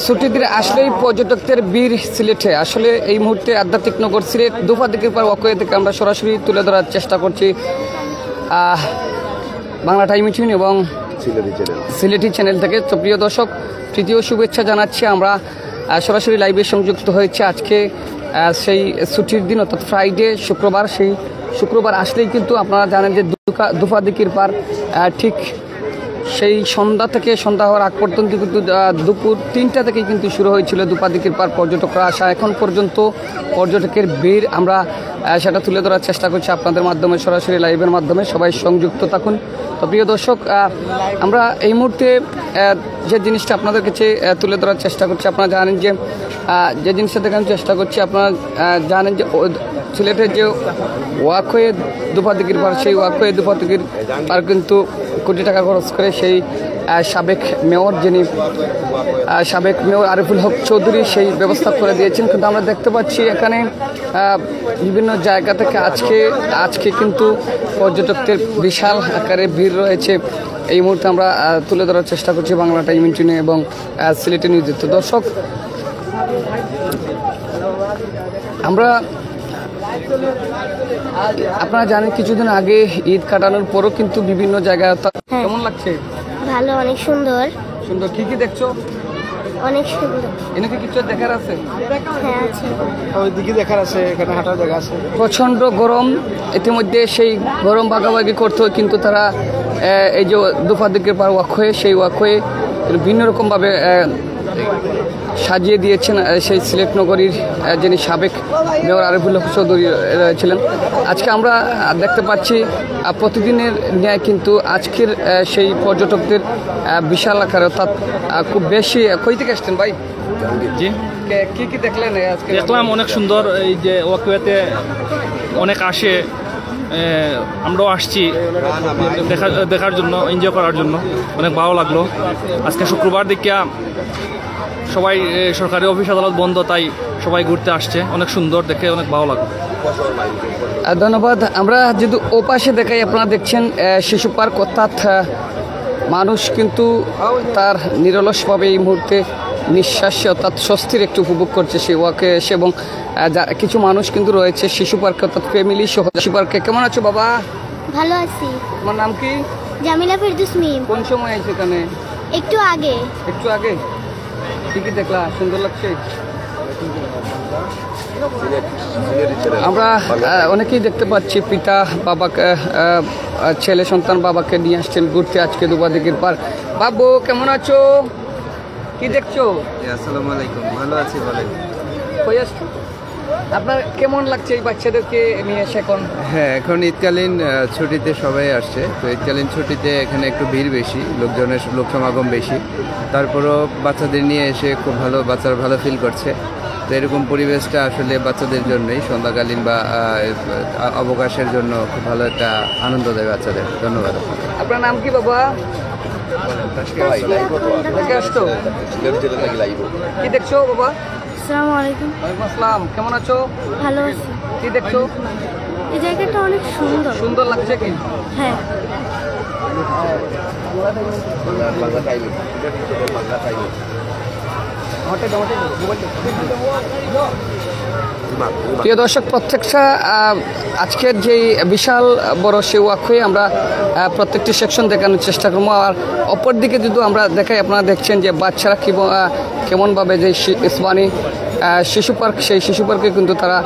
ছুটির দিনে আসলেই পর্যটকদের ভিড় সিলেটে। আসলে এই মুহূর্তে আধ্যাত্মিক নগর সিলেট দুফা দিকের পর ওয়াকওয়ে থেকে আমরা সরাসরি তুলে ধরার চেষ্টা করছি বাংলা টাইম মিটিং এবং সিলেটি চ্যানেল থেকে। তো প্রিয় দর্শক, তৃতীয় শুভেচ্ছা জানাচ্ছি। আমরা সরাসরি লাইভে সংযুক্ত হয়েছে আজকে সেই ছুটির দিন অর্থাৎ ফ্রাইডে, শুক্রবার। সেই শুক্রবার আসলেই কিন্তু আপনারা জানেন যে দুফা দিকের পার ঠিক সেই সন্ধ্যা থেকে সন্ধ্যা হওয়ার আগ পর্যন্ত কিন্তু দুপুর 3টা থেকে কিন্তু শুরু হয়েছিল দুফা দিকের পার পর্যটকরা আসা। এখন পর্যন্ত পর্যটকের ভিড় আমরা সেটা তুলে ধরার চেষ্টা করছি আপনাদের মাধ্যমে, সরাসরি লাইভের মাধ্যমে। সবাই সংযুক্ত থাকুন। তো প্রিয় দর্শক, আমরা এই মুহূর্তে যে জিনিসটা আপনাদের কাছে তুলে ধরার চেষ্টা করছি, আপনারা জানেন যে জিনিসটা দেখানোর চেষ্টা করছি, আপনারা জানেন যে সিলেটের যে ওয়াকওয়ে দুফা দিকের পার, সেই ওয়াকওয়ে দুফা দিকের পার কিন্তু কোটি টাকা খরচ করে সেই সাবেক মেয়র আরিফুল হক চৌধুরী সেই ব্যবস্থা করে দিয়েছেন। কিন্তু আমরা দেখতে পাচ্ছি এখানে বিভিন্ন জায়গা থেকে আজকে কিন্তু পর্যটকদের বিশাল আকারে ভিড় রয়েছে। এই মুহূর্তে আমরা তুলে ধরার চেষ্টা করছি বাংলা টাইম মিটিংয়ে এবং সিলেটি নিউজে। তো দর্শক, আমরা আপনারা জানেন কিছুদিন আগে ঈদ কাটানোর পরও কিন্তু বিভিন্ন জায়গায় কেমন লাগছে? ভালো, অনেক সুন্দর। সুন্দর। কি কি দেখছো? অনেক সুন্দর। এখানে কিছু দেখার আছে? হ্যাঁ আছে। ওইদিকে দেখার আছে, এখানে হাঁটার জায়গা আছে। প্রচণ্ড গরম, ইতিমধ্যে সেই গরম ভাগাভাগি করতে হয় কিন্তু তারা এই যে দুফা দিকের পার ওয়াকওয়ে, সেই ওয়াকওয়ে ভিন্ন রকমভাবে সাজিয়ে দিয়েছেন সেই সিলেট নগরীর যিনি সাবেক মেয়র আরিফুল হক চৌধুরী রয়েছিলেন। আজকে আমরা দেখতে পাচ্ছি প্রতিদিনের ন্যায় কিন্তু আজকের সেই পর্যটকদের বিশাল আকারে, অর্থাৎ খুব বেশি। কই থেকে আসছেন ভাই? জি, কি দেখলেন আজকে? দেখলাম অনেক সুন্দর, এই যে ওয়াকওয়েতে অনেক আসে, আমরাও আসছি দেখার জন্য, এনজয় করার জন্য। অনেক ভালো লাগলো। আজকে শুক্রবার দেখিয়া সবাই, সরকারি অফিস আদালত বন্ধ, তাই সবাই ঘুরতে আসছে। অনেক সুন্দর, দেখে অনেক ভালো লাগলো। ধন্যবাদ। আমরা যদি ও পাশে দেখাই, আপনারা দেখছেন শিশু পার্ক, অর্থাৎ মানুষ কিন্তু তার নিরলসভাবে এই মুহূর্তে নিঃশ্বাসে অর্থাৎ স্বস্তির একটু উপভোগ করছে সেই ওয়াকে এসে। এবং কিছু মানুষ কিন্তু রয়েছে শিশু পার্কে, অর্থাৎ ফ্যামিলি সহ শিশু পার্কে। কেমন আছো বাবা? ভালো আছি। তোমার নাম কি? জামিলা ফেরদৌস মিম। কোন সময় আছে এখানে? একটু আগে। একটু আগে। কি দেখলা? সুন্দর লাগছে? আমরা অনেকেই দেখতে পাচ্ছি পিতা বাবাকে, ছেলে সন্তান বাবাকে নিয়ে আসছেন ঘুরতে আজকে দুফা দিকের পার। বাবু কেমন আছো? কি দেখছো? আসসালামু আলাইকুম। ভালো আছি। বলেন। কই আসছো? আপনার কেমন লাগছে এই বাচ্চাদেরকে নিয়ে এসে এখন? হ্যাঁ, এখন ঈদকালীন ছুটিতে সবাই আসছে। তো ঈদকালীন ছুটিতে এখানে একটু ভিড় বেশি, লোক সমাগম বেশি। তারপরও বাচ্চাদের নিয়ে এসে খুব ভালো, বাচ্চারা ভালো ফিল করছে। তো এরকম পরিবেশটা আসলে বাচ্চাদের জন্যই সন্ধ্যাকালীন বা অবকাশের জন্য খুব ভালো একটা আনন্দ দেয় বাচ্চাদের। ধন্যবাদ। আপনার নাম কি বাবা? কি দেখছো বাবা? আসসালামু আলাইকুম। ওয়ালাইকুম আসসালাম। কেমন আছো? ভালো আছি। কি দেখছো? এই জায়গাটা অনেক সুন্দর। সুন্দর লাগছে কি? হ্যাঁ। প্রিয় দর্শক, প্রত্যেকটা আজকের যেই বিশাল বড় সে ওয়াকওয়ে আমরা প্রত্যেকটি সেকশন দেখানোর চেষ্টা করবো। আর অপরদিকে যদি আমরা দেখাই, আপনারা দেখছেন যে বাচ্চারা কেমনভাবে যে ইসমানী শিশু পার্ক, সেই শিশু পার্কে কিন্তু তারা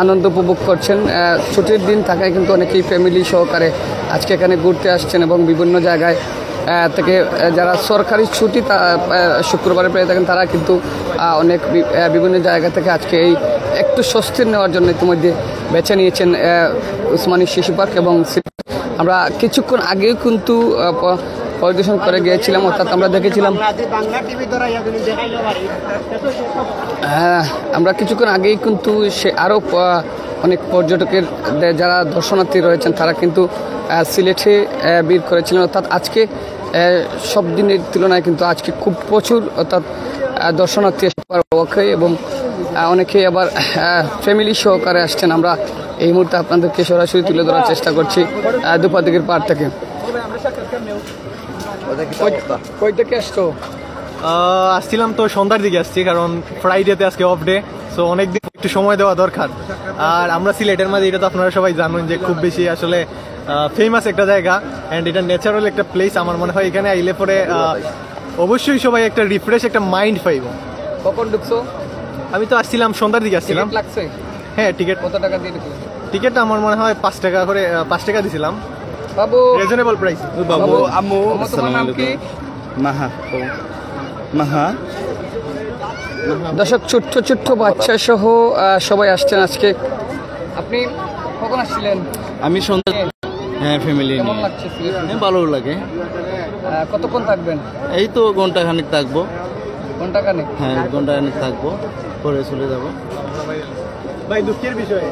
আনন্দ উপভোগ করছেন। ছুটির দিন থাকায় কিন্তু অনেকেই ফ্যামিলি সহকারে আজকে এখানে ঘুরতে আসছেন এবং বিভিন্ন জায়গায় থেকে যারা সরকারি ছুটি শুক্রবারে পেয়ে থাকেন, তারা কিন্তু অনেক বিভিন্ন জায়গা থেকে আজকে এই একটু স্বস্তির নেওয়ার জন্য ইতিমধ্যে বেছে নিয়েছেন উসমানী শিশু পার্ক। এবং আমরা কিছুক্ষণ আগেও কিন্তু পরিদর্শন করে গিয়েছিলাম, অর্থাৎ আমরা দেখেছিলাম, আমরা কিছুক্ষণ আগেই কিন্তু সে আরও অনেক পর্যটকের যারা দর্শনার্থী রয়েছেন তারা কিন্তু সিলেটে ভিড় করেছিলেন। অর্থাৎ আজকে সব দিনের তুলনায় কিন্তু আজকে খুব প্রচুর, অর্থাৎ দর্শনার্থী এবং অনেকেই আবার ফ্যামিলি সহকারে আসছেন। আমরা এই মুহূর্তে আপনাদেরকে সরাসরি তুলে ধরার চেষ্টা করছি দুফা দিকের পার থেকে। কই থেকে আসছো? আসছিলাম তো সন্ধ্যার দিকে আসছি, কারণ ফ্রাইডেতে আজকে অফ ডে, সো অনেকদিন একটু সময় দেওয়া দরকার। আর আমরা সিলেটের মাঝে, এটা তো আপনারা সবাই জানেন যে খুব বেশি আসলে ফেমাস একটা জায়গা, অ্যান্ড এটা ন্যাচারাল একটা প্লেস। আমার মনে হয় এখানে আইলে পরে অবশ্যই সবাই একটা রিফ্রেশ, একটা মাইন্ড পাইব। কখন ঢুকছো? আমি তো আসছিলাম সন্ধ্যার দিকে আসছিলাম। টিকিট লাগছে? হ্যাঁ, টিকিট কত টাকা দিয়ে ঢুকলে? টিকিটটা আমার মনে হয় 5 টাকা করে, 5 টাকা দিছিলাম, বাবু রিজনেবল প্রাইস। বাবু আম্মু তোমার নাম কি? মাহা মাহা দর্শক, ছোট্ট ছোট্ট বাচ্চা সহ সবাই আসছেন আজকে। আপনি কখন আসছিলেন? আমি সন্ধ্যা, হ্যাঁ ফ্যামিলি কেমন নিয়ে। লাগছে সিলেট? হ্যাঁ, ভালো লাগে। কতক্ষণ থাকবেন? এই তো ঘন্টাখানেক থাকবো। ঘন্টা কানে? হ্যাঁ, ঘন্টাখানেক থাকবো, পরে চলে যাব। ভাই দুঃখের বিষয়,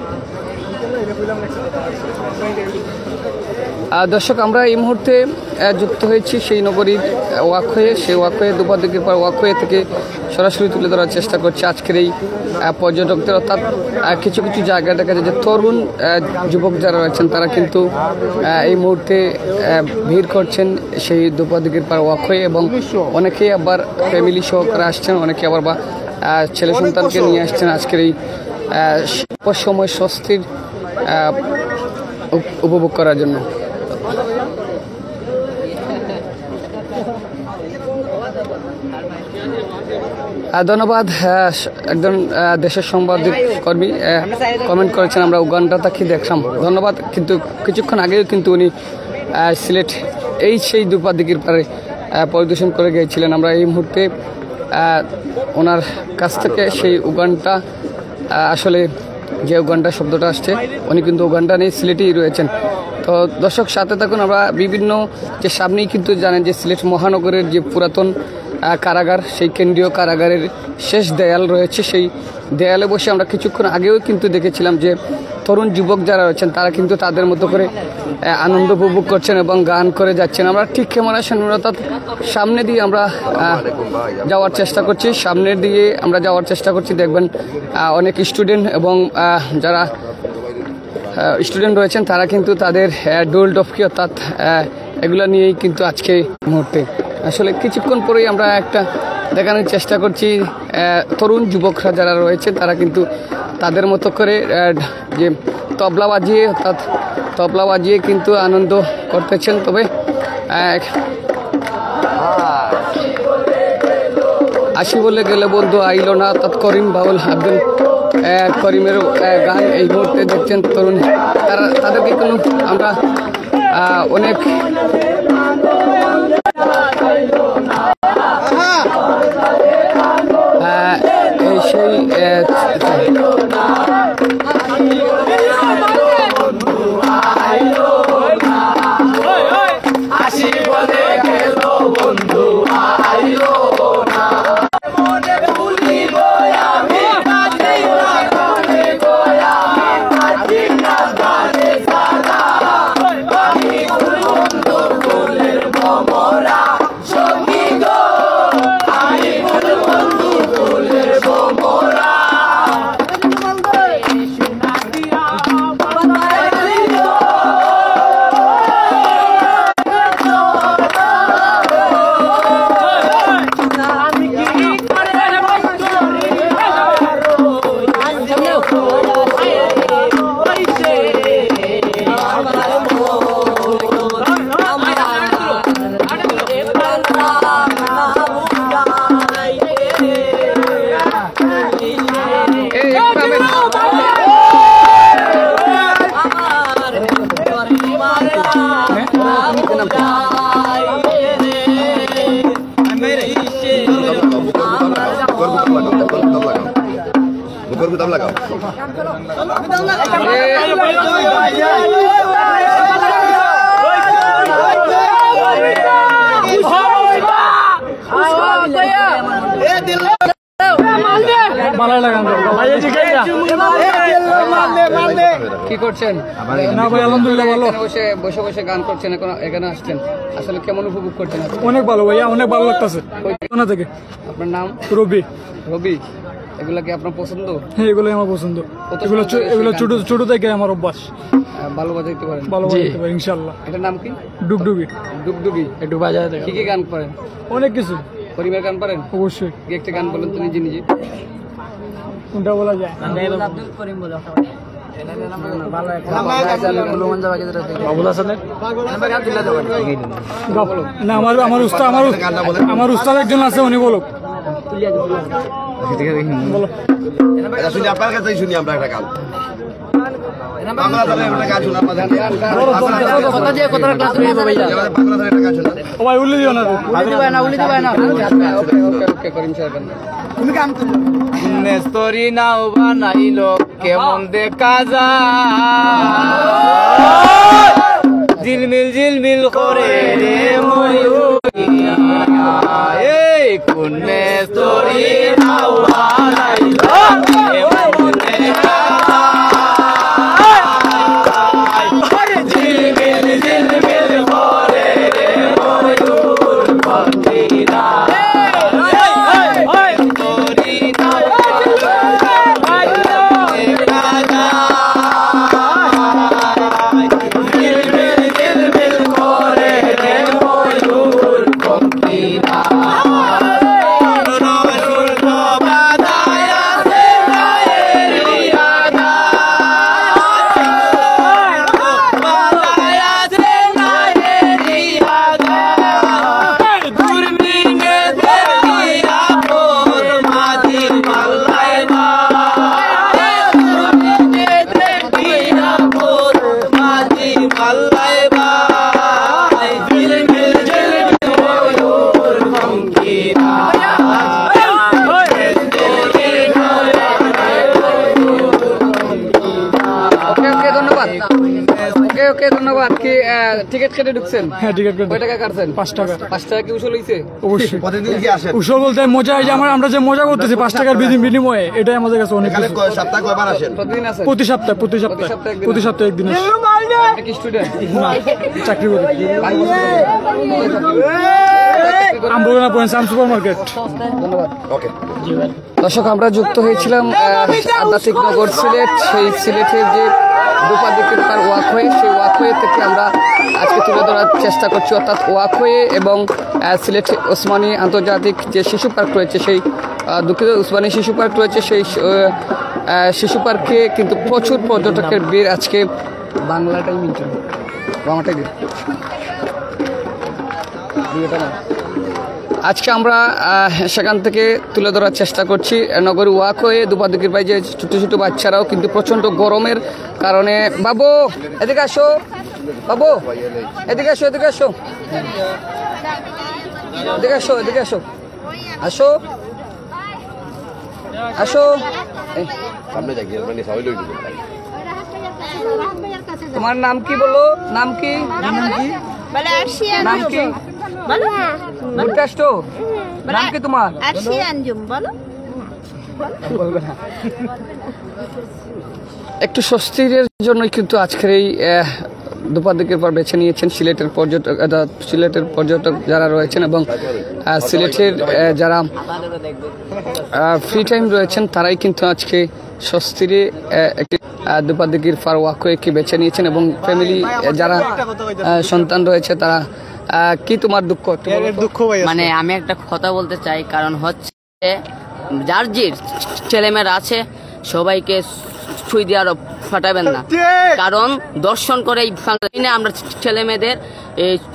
দর্শক, আমরা এই মুহূর্তে যুক্ত হয়েছি সেই নগরীর ওয়াকওয়ে। সেই ওয়াকওয়ে দুপাদিকের পর ওয়াকওয়ে থেকে সরাসরি তুলে ধরার চেষ্টা করছে আজকের এই পর্যটকদের। অর্থাৎ কিছু কিছু জায়গায় দেখা যায় যে তরুণ যুবক যারা রয়েছেন তারা কিন্তু এই মুহূর্তে ভিড় করছেন সেই দুপাদিকের পর ওয়াকওয়ে, এবং অনেকেই আবার ফ্যামিলি সহকারে আসছেন, অনেকে আবার বা ছেলে সন্তানকে নিয়ে আসছেন আজকের এই সময় স্বস্তির উপভোগ করার জন্য। ধন্যবাদ। একজন দেশের সাংবাদিক কর্মী কমেন্ট করেছেন আমরা উগান্ডা থাকি দেখলাম। ধন্যবাদ। কিন্তু কিছুক্ষণ আগেও কিন্তু উনি সিলেট সেই দুপাদিকের পারে পরিদর্শন করে গিয়েছিলেন। আমরা এই মুহূর্তে ওনার কাছ থেকে সেই উগান্ডা, আসলে যে উগান্ডা শব্দটা আসছে, উনি কিন্তু উগান্ডা নেই, সিলেটেই রয়েছেন। তো দর্শক, সাথে থাকুন। আমরা বিভিন্ন যে সামনেই কিন্তু জানেন যে সিলেট মহানগরের যে পুরাতন কারাগার, সেই কেন্দ্রীয় কারাগারের শেষ দেয়াল রয়েছে। সেই দেয়ালে বসে আমরা কিছুক্ষণ আগেও কিন্তু দেখেছিলাম যে তরুণ যুবক যারা রয়েছেন তারা কিন্তু তাদের মতো করে আনন্দ উপভোগ করছেন এবং গান করে যাচ্ছেন। আমরা ঠিক কেমন আসেন, অর্থাৎ সামনে দিয়ে আমরা যাওয়ার চেষ্টা করছি, সামনের দিকে আমরা যাওয়ার চেষ্টা করছি। দেখবেন অনেক স্টুডেন্ট এবং যারা স্টুডেন্ট রয়েছেন তারা কিন্তু তাদের ডোল ডফকি অর্থাৎ এগুলো নিয়েই কিন্তু আজকে মুহূর্তে আসলে কিছুক্ষণ পরেই আমরা একটা দেখানোর চেষ্টা করছি। তরুণ যুবকরা যারা রয়েছে তারা কিন্তু তাদের মতো করে যে তবলা বাজিয়ে, অর্থাৎ তবলা বাজিয়ে কিন্তু আনন্দ করতেছেন। তবে আসি বলে গেলে বন্ধু আইলো না, অর্থাৎ করিম বাউল আব্দুল করিমের গান এই মুহূর্তে দেখছেন তরুণ। তাদেরকে কিন্তু আমরা অনেক সেই কি করছেন? বসে বসে বসে গান করছেন, এখন এখানে আসছেন, আসলে কেমন উপভোগ করছেন? অনেক ভালো ভাইয়া, অনেক ভালো লাগতেছে। থেকে আপনার নাম? রবি। রবি, এগুলা কি আপনার পছন্দ? হ্যাঁ, এগুলোই আমার পছন্দ। এগুলো ছোট থেকে আমার অভ্যাস। ভালো বাজাইতে পারেন? ভালো বাজাইতে পারি ইনশাআল্লাহ। এটার নাম কি? ডুগডুগি। ডুগডুগি। একটু বাজায় কি কি গান করেন? অনেক কিছু। করিমের গান পারেন? অবশ্যই। কি একটা গান বলেন তো নিজে নিজে। কোনটা বলা যায়? বাবুল হাসানের না, আমার উস্তাদ একজন আছে, উনি বলুক। বলো। শুনি আপনার কাছেই শুনি আমরা একটা গান। বাংলা ধারে একটা গান শোনা আমাদের। কথা দিয়ে কথাটা ক্লাস নিয়ে যাবে ভাইয়া। বাংলা ধারে একটা গান শোনা। ও ভাই উল্লি দিও না, উল্লি দিবা না। ওকে করিম স্যার গান। তুমি গান করো। নেস্তরি নাও বানাইলো কেমন দেখা যায়, ঝিলমিল করে রে ময়ূরিয়া, এই কোন নেস্তরি নাও বানাইলো কেমন দেখা যায়, ঝিলমিল করে রে ময়ূর পঙ্খিরা। ওকে ধন্যবাদ। কি টিকিট কেটে ঢুকছেন? হ্যাঁ, টিকিট কেটে। কয় টাকা কাটছেন? 5 টাকা। 5 টাকা কি উসুল হইছে? অবশ্যই। প্রতিদিন কি আসেন? উৎসব বলতে মজা, এই যে আমরা যে মজা করতেছি 5 টাকার বিনিময়ে, এটাই আমাদের কাছে অনেক এখানে কিছু। সপ্তাহে কয়বার আসেন? প্রতিদিন আছেন? প্রতি সপ্তাহে একদিন আসি। আপনি কি স্টুডেন্ট? না, চাকরি করি। আমবুরানা পয়েন্ট সুপার মার্কেট। ধন্যবাদ। ওকে। দর্শক, আমরা যুক্ত হয়েছিলাম আধ্যাত্মিক নগর সিলেট। সেই সিলেটের যে দুপাদিকের পার ওয়াকওয়ে, সেই ওয়াকওয়ে থেকে আমরা আজকে তুলে ধরার চেষ্টা করছি, অর্থাৎ ওয়াকওয়ে এবং সিলেট ওসমানী আন্তর্জাতিক যে শিশু পার্ক রয়েছে, সেই দুঃখিত ওসমানী শিশু পার্ক রয়েছে, সেই শিশু পার্কে কিন্তু প্রচুর পর্যটকের ভিড়। আজকে বাংলাটাই মিলছে, বাংলাটাই দিন। আজকে আমরা সেখান থেকে তুলে ধরার চেষ্টা করছি নগরী ওয়াকওয়ে দুপাদিকের পাই যে ছোটো ছোটো বাচ্চারাও কিন্তু প্রচণ্ড গরমের কারণে। বাবু এদিকে আসো, বাবু এদিকে আসো, এদিকে আসো, এদিকে আসো, এদিকে আসো, আসো আসো। সামনে যাই মানে সবাই লই দিবেন। তোমার নাম কি বলো? নাম কি? বলে আরশিয়া নাম কি? বলো বুটকাষ্ট। নাম কি তোমার? আরশিয়া আঞ্জুম বলো। বলবে না। একটু স্বস্তির জন্যই কিন্তু আজকের এই দুপাদিকের পর বেছে নিয়েছেন সিলেটের পর্যটক যারা রয়েছেন, এবং সিলেটের যারা ফ্রি টাইম রয়েছেন তারাই কিন্তু আজকে স্বস্তির একটি দুপাদিকের পার ওয়াকওয়েকে বেছে নিয়েছেন, এবং ফ্যামিলি যারা সন্তান রয়েছে তারা। কি তোমার দুঃখ? দুঃখ ভাই মানে আমি একটা কথা বলতে চাই, কারণ হচ্ছে যার যে ছেলেমেয়েরা আছে সবাইকে ছুঁই দিয়ে আরো ফাটাবেন না, কারণ দর্শন করে এই বাংলা আমরা ছেলে মেয়েদের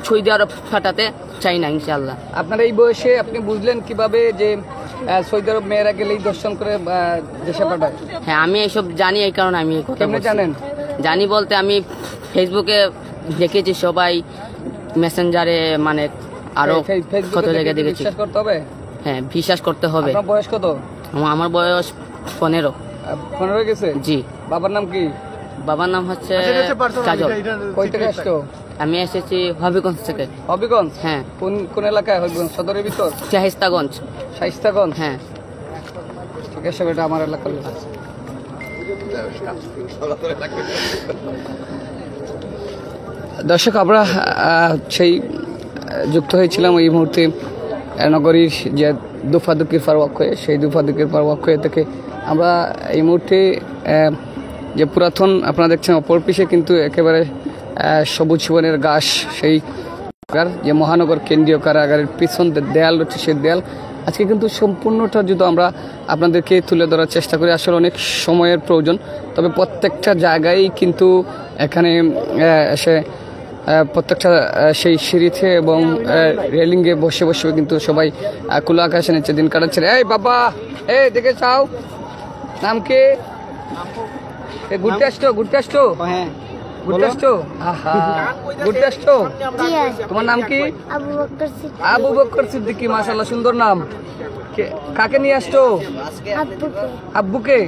ছুঁই দিয়ে আরো ফাটাতে চাই না ইনশাল্লাহ। আপনার এই বয়সে আপনি বুঝলেন কিভাবে যে সৌদি আরব মেয়েরা গেলেই দর্শন করে দেশে পাঠায়? হ্যাঁ, আমি এইসব জানি, এই কারণে আমি এই কথা কেমনে বলছি। জানেন? জানি বলতে আমি ফেসবুকে দেখেছি, সবাই মেসেঞ্জারে, মানে আরো কত জায়গায় দেখেছি। বিশ্বাস করতে হবে? হ্যাঁ, বিশ্বাস করতে হবে। আপনার বয়স কত? আমার বয়স 15। 15 হয়ে গেছে? জি। বাবার নাম কি? বাবার নাম হচ্ছে কাজল। কই থেকে আসছো? আমি এসেছি হবিগঞ্জ থেকে। হবিগঞ্জ? হ্যাঁ। কোন এলাকায়? হবিগঞ্জ সদরের ভিতর? শাহিস্তাগঞ্জ। শাহিস্তাগঞ্জ? হ্যাঁ। ঠিক আছে, এটা আমার এলাকার লোক। দর্শক, আমরা সেই যুক্ত হয়েছিলাম এই মুহূর্তে নগরীর যে দুফাদুকির পার ওয়াকওয়ে, সেই দুফাদুকির পার ওয়াকওয়ে থেকে আমরা এই মুহূর্তে যে পুরাতন আপনারা দেখছেন অপর পিছে কিন্তু একেবারে সবুজ জীবনের ঘাস, সেই যে মহানগর কেন্দ্রীয় কারাগারের পিছন দেয়াল রয়েছে, সেই দেয়াল আজকে কিন্তু সম্পূর্ণটা যদি আমরা আপনাদেরকে তুলে ধরার চেষ্টা করি, আসলে অনেক সময়ের প্রয়োজন। তবে প্রত্যেকটা জায়গায় কিন্তু এখানে এসে প্রত্যেকটা সেই সিঁড়িতে এবং রেলিংয়ে বসে বসে কিন্তু সবাই খোলা আকাশে নিচে দিন কাটাচ্ছে। এই বাবা, এই দেখে চাও, নাম কি? ঘুরতে আসছো? ঘুরতে আসছো? হ্যাঁ, ঘুরতে আসছো? ঘুরতে আসছো? তোমার নাম কি? আবু বকর সিদ্দিকী। মাশাআল্লাহ, সুন্দর নাম। কাকে নিয়ে আসছো? আব্বুকে।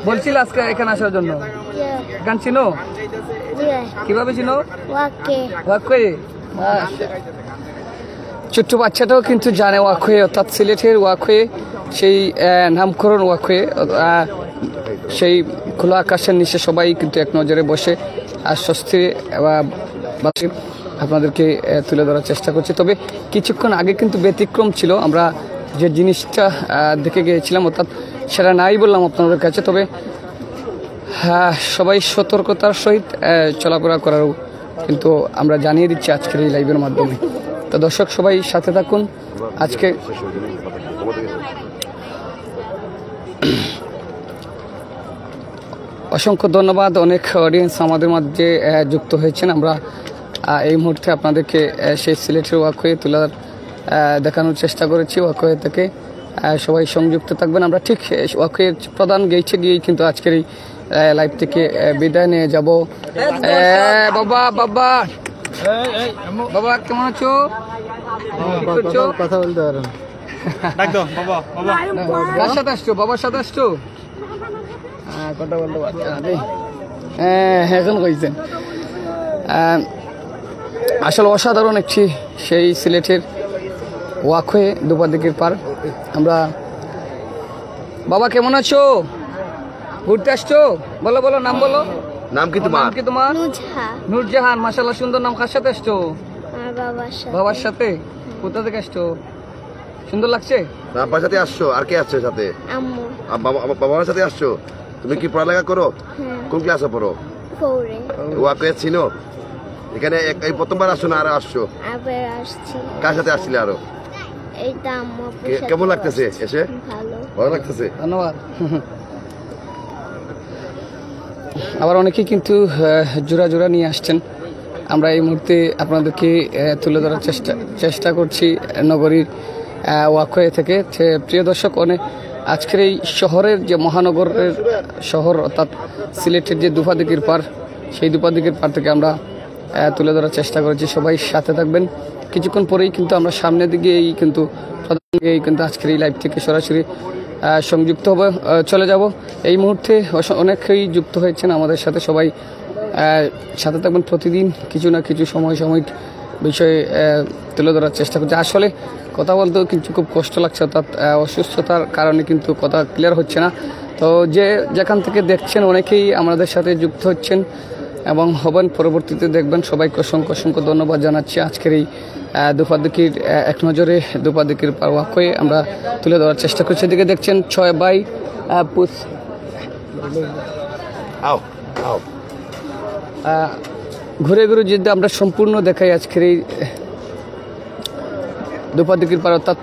বলছিল আজকে এখানে আসার জন্য? গান চিনো? কিভাবে চিনো? ছোট্ট বাচ্চাটাও কিন্তু জানে ওয়াকওয়ে, অর্থাৎ সিলেটের ওয়াকওয়ে, সেই নামকরণ ওয়াকওয়ে, সেই খোলা আকাশের নিচে সবাই কিন্তু এক নজরে বসে আর স্বস্তি আপনাদেরকে তুলে ধরার চেষ্টা করছি। তবে কিছুক্ষণ আগে কিন্তু ব্যতিক্রম ছিল, আমরা যে জিনিসটা দেখে গিয়েছিলাম, অর্থাৎ সেটা নাই বললাম আপনাদের কাছে। তবে সবাই সতর্কতার সহিত চলাফেরা করারও কিন্তু আমরা জানিয়ে দিচ্ছি আজকের এই লাইভের মাধ্যমে। তো দর্শক সবাই সাথে থাকুন। আজকে অসংখ্য ধন্যবাদ, অনেক অডিয়েন্স আমাদের মাঝে যুক্ত হয়েছেন। আমরা এই মুহূর্তে আপনাদেরকে সেই সিলেটের ওয়াকওয়ে তুলে দেখানোর চেষ্টা করেছি। ওয়াকওয়ে থেকে সবাই সংযুক্ত থাকবেন। আমরা ঠিক ওয়াকওয়ের প্রধান গেইটে গিয়েই কিন্তু আজকের এই লাইভ থেকে বিদায় নিয়ে যাব। বাবা বাবা বাবা, কেমন আছো? কথা বলতে পারেন? কার সাথে আসছো? বাবার সাথে আসছো? কথা বলতে পারছি না। এখন কইছেন। আসলে অসাধারণ একটি সেই সিলেটের ওয়াকওয়ে, দুপাদিকের পার। আমরা বাবা কেমন আছো? ঘুরতে আসছো? বলো বলো, নাম বলো। নাম কি তোমার? কি তোমার? নূরজাহান। মাশাআল্লাহ, সুন্দর নাম। কার সাথে আসছো? বাবার সাথে। কোথা থেকে আসছো? সুন্দর লাগছে। বাবার সাথে আসছো? আর কে আসছে সাথে? বাবার সাথে আসছো? তুমি কি পড়ালেখা করো? কোন ক্লাসে পড়ো? ওয়াকওয়ে ছিল এখানে? এই প্রথমবার আসছো না আরো আসছো? কার সাথে আসছিলে আরো? কেমন লাগতেছে এসে? ভালো লাগতেছে, ধন্যবাদ। আবার অনেকেই কিন্তু জোড়া জোড়া নিয়ে আসছেন। আমরা এই মুহূর্তে আপনাদেরকে তুলে ধরার চেষ্টা করছি নগরীর ওয়াকওয়ে থেকে। প্রিয় দর্শক, অনেক আজকের এই শহরের যে মহানগরের শহর, অর্থাৎ সিলেটের যে দুপাদিকের পার, সেই দুপাদিকের পার থেকে আমরা তুলে ধরার চেষ্টা করেছি। সবাই সাথে থাকবেন। কিছুক্ষণ পরেই কিন্তু আমরা সামনের দিকেই কিন্তু আজকের এই লাইভ থেকে সরাসরি সংযুক্ত হবে, চলে যাব। এই মুহূর্তে অনেকেই যুক্ত হয়েছেন আমাদের সাথে। সবাই সাথে থাকবেন। প্রতিদিন কিছু না কিছু সাময়িক বিষয়ে তুলে ধরার চেষ্টা করছি। আসলে কথা বলতেও কিন্তু খুব কষ্ট লাগছে, অর্থাৎ অসুস্থতার কারণে কিন্তু কথা ক্লিয়ার হচ্ছে না। তো যেখান থেকে দেখছেন অনেকেই আমাদের সাথে যুক্ত হচ্ছেন এবং হবেন, পরবর্তীতে দেখবেন। সবাইকে অসংখ্য ধন্যবাদ জানাচ্ছি। আজকের এই দুপাদিকের এক নজরে দুপাদিকের ওয়াকওয়ে আমরা তুলে ধরার চেষ্টা করছি। এদিকে দেখছেন 6 বাই ঘুরে ঘুরে যদি আমরা সম্পূর্ণ দেখাই আজকের এই দুপাদিকের পার, অর্থাৎ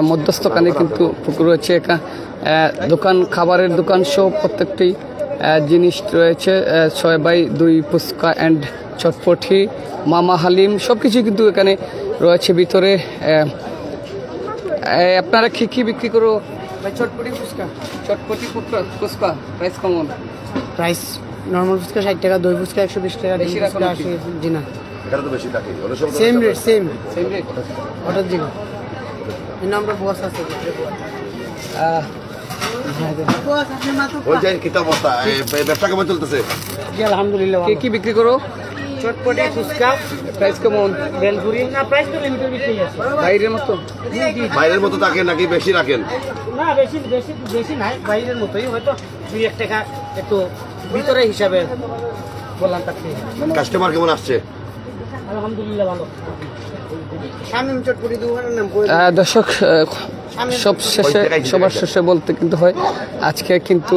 মধ্যস্থখানে কিন্তু পুকুর রয়েছে, দোকান, খাবারের দোকান সহ প্রত্যেকটি জিনিস রয়েছে। 6 বাই 2 ফুচকা অ্যান্ড চটপটি, মামা হালিম সব কিছু কিন্তু এখানে রয়েছে ভিতরে। আপনারা কি বিক্রি করো? চটপটি ফুচকা। চটপটি ফুচকা প্রাইস কেমন? প্রাইস নর্মাল ফুচকা 60 টাকা, দই ফুচকা 120 টাকা, বেশি রাখো না? জি না, এখানে তো বেশি থাকে। Same rate, same rate. Order দিন। এই নাম্বার বস আছে। ওই যে কি অবস্থা, ব্যবসা কেমন চলতেছে? জি আলহামদুলিল্লাহ। কি বিক্রি করো? চটপটি ফুচকা। প্রাইস কেমন? বেলপুরি না, প্রাইস তো লিমিটেড বেশি আছে। বাইরের মতো? বাইরের মতো থাকে নাকি বেশি রাখেন? না, বেশি নাই, বাইরের মতোই, হয়তো 2-1 টাকা একটু ভিতরে হিসাবে বললাম। তাকে কাস্টমার কেমন আসছে? আলহামদুলিল্লাহ ভালো। শামিম চটপটি দোকানের নাম দর্শক, সবার শেষে বলতে কিন্তু হয়, আজকে কিন্তু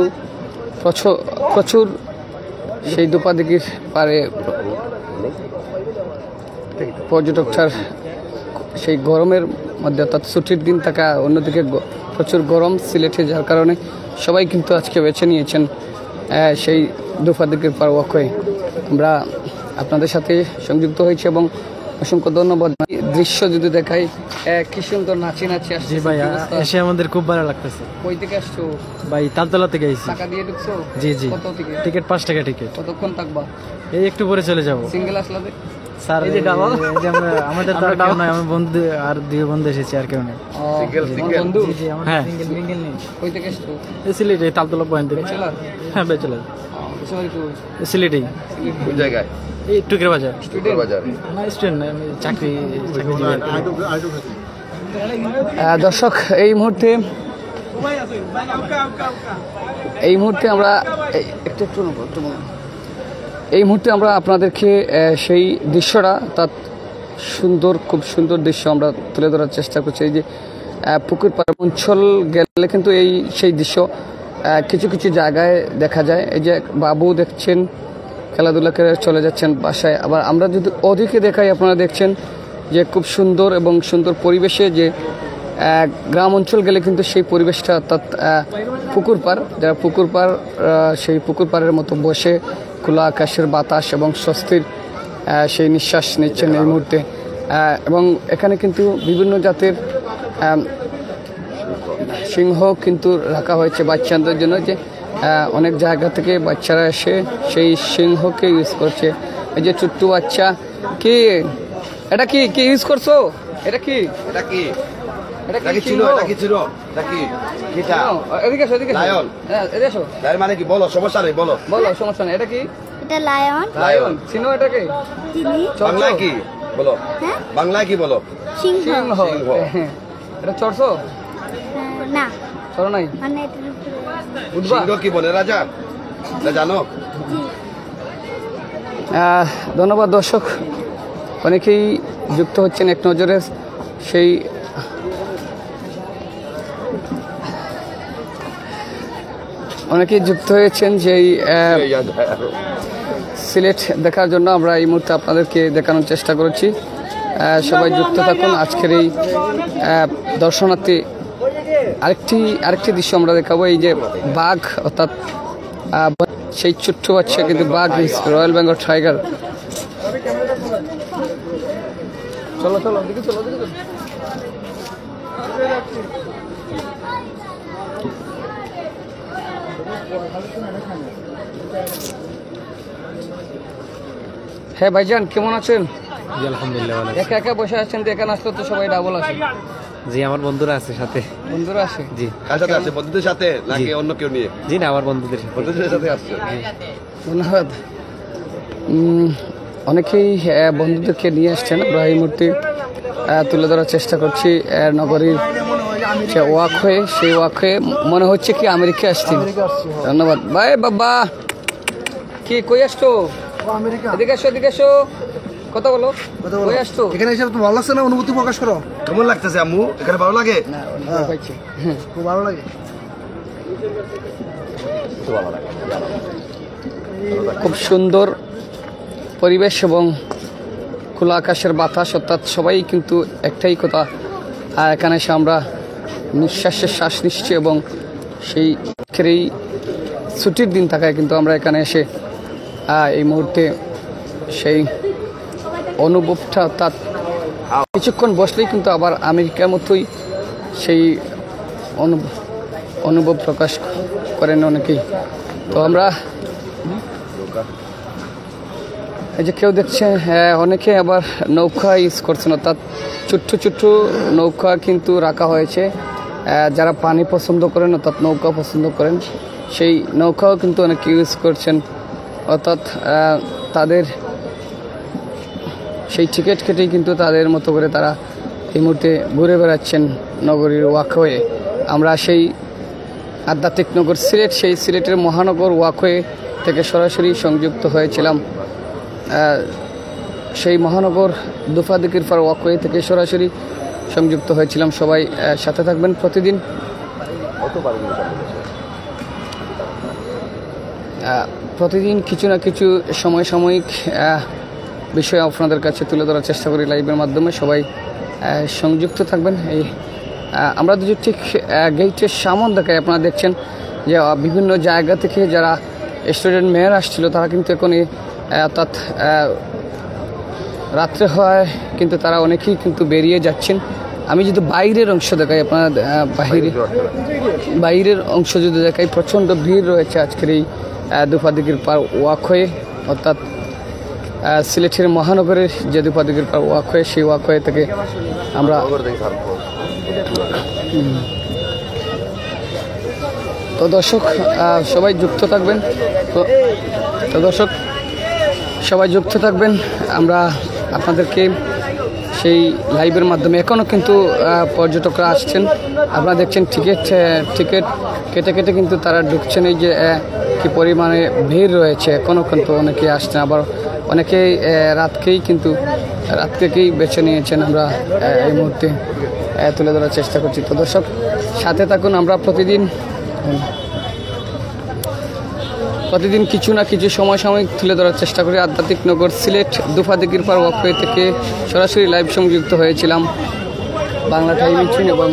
প্রচুর সেই দুপাদিকের পারে পর্যটকটার সেই গরমের মধ্যে অর্থাৎ ছুটির দিন থাকা, অন্যদিকে প্রচুর গরম সিলেটে, যার কারণে সবাই কিন্তু আজকে বেছে নিয়েছেন সেই দুফাদিকের পার ওয়াকওয়ে। আমরা আপনাদের সাথে সংযুক্ত হয়েছি এবং অসংখ্য ধন্যবাদ। দৃশ্য যদি দেখাই, কি সুন্দর নাচি নাচি আসছে। জি ভাইয়া, এসে আমাদের খুব ভালো লাগতেছে। কই থেকে আসছো ভাই? তালতলা থেকে আইছি। টাকা দিয়ে ঢুকছো? জি জি। কত থেকে? টিকিট 5 টাকা টিকিট। কতক্ষণ থাকবা? এই একটু পরে চলে যাব। সিঙ্গেল আসলে স্যার এই যে আমাদের তো আর কেউ নাই, আমার বন্ধু আর 2 বন্ধু এসেছে, আর কেউ নেই। সিঙ্গেল সিঙ্গেল বন্ধু? জি আমরা হ্যাঁ। সিঙ্গেল নেই। কই থেকে আসছো? এই সিলেটে তালতলা পয়েন্ট থেকে। ব্যাচেলর? হ্যাঁ ব্যাচেলর। সরি তো সিলেটেই। কোন জায়গায়? এই টুকের বাজার। স্টুডেন্ট বাজার। না স্টুডেন্ট, আমি চাকরি। দর্শক, এই মুহূর্তে আমরা এই মুহূর্তে আমরা আপনাদেরকে সেই দৃশ্যটা, তার সুন্দর, খুব সুন্দর দৃশ্য আমরা তুলে ধরার চেষ্টা করছি। এই যে পুকুর পাড় অঞ্চল গেলে কিন্তু সেই দৃশ্য কিছু কিছু জায়গায় দেখা যায়। এই যে বাবু দেখছেন খেলাধুলা করে চলে যাচ্ছেন বাসায়। আবার আমরা যদি ওদিকে দেখাই, আপনারা দেখছেন যে খুব সুন্দর এবং সুন্দর পরিবেশে, যে গ্রাম অঞ্চল গেলে কিন্তু সেই পরিবেশটা, অর্থাৎ পুকুর পাড়, যারা পুকুর পাড়, সেই পুকুর পাড়ের মতো বসে খোলা আকাশের বাতাস এবং স্বস্তির সেই নিঃশ্বাস নিচ্ছেন এই মুহূর্তে। এবং এখানে কিন্তু বিভিন্ন জাতের সিংহ কিন্তু রাখা হয়েছে বাচ্চাদের জন্য, যে অনেক জায়গা থেকে বাচ্চারা এসে সেই সিংহকে ইউজ করছে। এই যে ছোট্ট বাচ্চা, কি এটা কি ইউজ করছো? এটা কি ছিল? এদিকে এসো, এদিকে লায়ন। এদিকে এসো। মানে কি বলো? সমস্যা নেই, বলো। সমস্যা নেই। এটা কি? এটা লায়ন। লায়ন। চিনো এটাকে? বাংলায় কি বলো? বাংলায় কি বলো? সিংহ। সিংহ। এটা চড়ছো? না, চড়ো নাই। মানে উঠবা? সিংহ কি বলে রাজা? জানো? ধন্যবাদ দর্শক, অনেকেই যুক্ত হচ্ছেন এক নজরে সেই অনেকেই যুক্ত হয়েছেন যেই সিলেট দেখার জন্য। আমরা এই মুহূর্তে আপনাদেরকে দেখানোর চেষ্টা করেছি। সবাই যুক্ত থাকুন। আজকের এই দর্শনার্থী আরেকটি দৃশ্য আমরা দেখাবো। এই যে বাঘ, অর্থাৎ সেই ছোট্ট বাচ্চা কিন্তু বাঘ, রয়্যাল বেঙ্গল টাইগার। চলো চলো, দিকে চলো, দিকে চলো। হ্যাঁ ভাইজান, কেমন আছেন? জি আলহামদুলিল্লাহ ভালো। একা একা বসে আছেন? এখানে আসলে তো সবাই ডাবল আসে। জি আমার বন্ধুরা আছে সাথে। বন্ধুরা আসে? জি। কার সাথে আছে? বন্ধুদের সাথে নাকি অন্য কেউ নিয়ে? জি না, আমার বন্ধুদের সাথে। বন্ধুদের সাথে আসছে। ধন্যবাদ। অনেকেই বন্ধুদেরকে নিয়ে আসছেন। আমরা এই মুহূর্তে তুলে ধরার চেষ্টা করছি নগরীর যে ওয়াকওয়ে, সেই ওয়াকওয়ে মনে হচ্ছে কি আমেরিকা আসছি। ধন্যবাদ ভাই। বাবা কি কই আসছো? এদিকে আসো, এদিকে আসো, কথা বলো। কই আসছো? এখানে এসে তো ভালো লাগছে না? অনুভূতি প্রকাশ করো। কেমন লাগতেছে আম্মু? এখানে ভালো লাগে? খুব ভালো লাগে। খুব সুন্দর পরিবেশ এবং খোলা আকাশের বাতাস, অর্থাৎ সবাই কিন্তু একটাই কথা, এখানে এসে আমরা নিঃশ্বাসের শ্বাস নিচ্ছি এবং সেই ছুটির দিন থাকায় কিন্তু আমরা এখানে এসে এই মুহূর্তে সেই অনুভবটা, অর্থাৎ কিছুক্ষণ বসলেই কিন্তু আবার আমেরিকার মতোই সেই অনুভব প্রকাশ করেন অনেকেই। তো আমরা এই যে কেউ দেখছে, অনেকে আবার নৌকা ইউজ করছেন, অর্থাৎ ছোট্ট ছোট্ট নৌকা কিন্তু রাখা হয়েছে। যারা পানি পছন্দ করেন, অর্থাৎ নৌকা পছন্দ করেন, সেই নৌকাও কিন্তু অনেকে ইউজ করছেন। অর্থাৎ তাদের সেই টিকিট কেটেই কিন্তু তাদের মতো করে তারা এই মুহূর্তে ঘুরে বেড়াচ্ছেন নগরীর ওয়াকওয়ে। আমরা সেই আধ্যাত্মিক নগর সিলেট, সেই সিলেটের মহানগর ওয়াকওয়ে থেকে সরাসরি সংযুক্ত হয়েছিলাম। সেই মহানগর দুফাদিকির পার ওয়াকওয়ে থেকে সরাসরি সংযুক্ত হয়েছিলাম। সবাই সাথে থাকবেন প্রতিদিন। প্রতিদিন কিছু না কিছু সমসাময়িক বিষয় আপনাদের কাছে তুলে ধরার চেষ্টা করি লাইভের মাধ্যমে। সবাই সংযুক্ত থাকবেন। এই আমরা যদি ঠিক গেটের সামন দেখাই, আপনারা দেখছেন যে বিভিন্ন জায়গা থেকে যারা স্টুডেন্ট মেয়ের আসছিল তারা কিন্তু এখন অর্থাৎ রাত্রে হয় কিন্তু তারা অনেকেই কিন্তু বেরিয়ে যাচ্ছেন। আমি যদি বাইরের অংশ দেখাই, আপনার বাইরের অংশ যদি দেখাই, প্রচণ্ড ভিড় রয়েছে আজকের এই দুফাদিগির পার ওয়াকওয়ে, অর্থাৎ সিলেটের মহানগরের যে দুফাদিগির পার ওয়াকওয়ে, সেই ওয়াকওয়ে থেকে আমরা তো দর্শক সবাই যুক্ত থাকবেন। তো দর্শক সবাই যুক্ত থাকবেন, আমরা আপনাদেরকে সেই লাইভের মাধ্যমে এখনও কিন্তু পর্যটকরা আসছেন। আপনারা দেখছেন টিকিট কেটে কেটে কিন্তু তারা ঢুকছেন। এই যে কি পরিমাণে ভিড় রয়েছে, এখনও কিন্তু অনেকেই আসছেন, আবার অনেকেই রাতকেই বেছে নিয়েছেন। আমরা এই মুহূর্তে তুলে ধরার চেষ্টা করছি। তো দর্শক সাথে থাকুন, আমরা প্রতিদিন কিছু না কিছু সমসাময়িক তুলে ধরার চেষ্টা করি। আধ্যাত্মিক নগর সিলেট দুফাদিগির পার ওয়াকওয়ে থেকে সরাসরি লাইভ সংযুক্ত হয়েছিলাম বাংলা টেলিভিশন এবং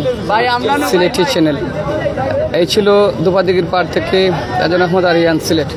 সিলেটি চ্যানেল। এই ছিল দুফাদিগির পার থেকে রাজন আহমদ আরিয়ান, সিলেট।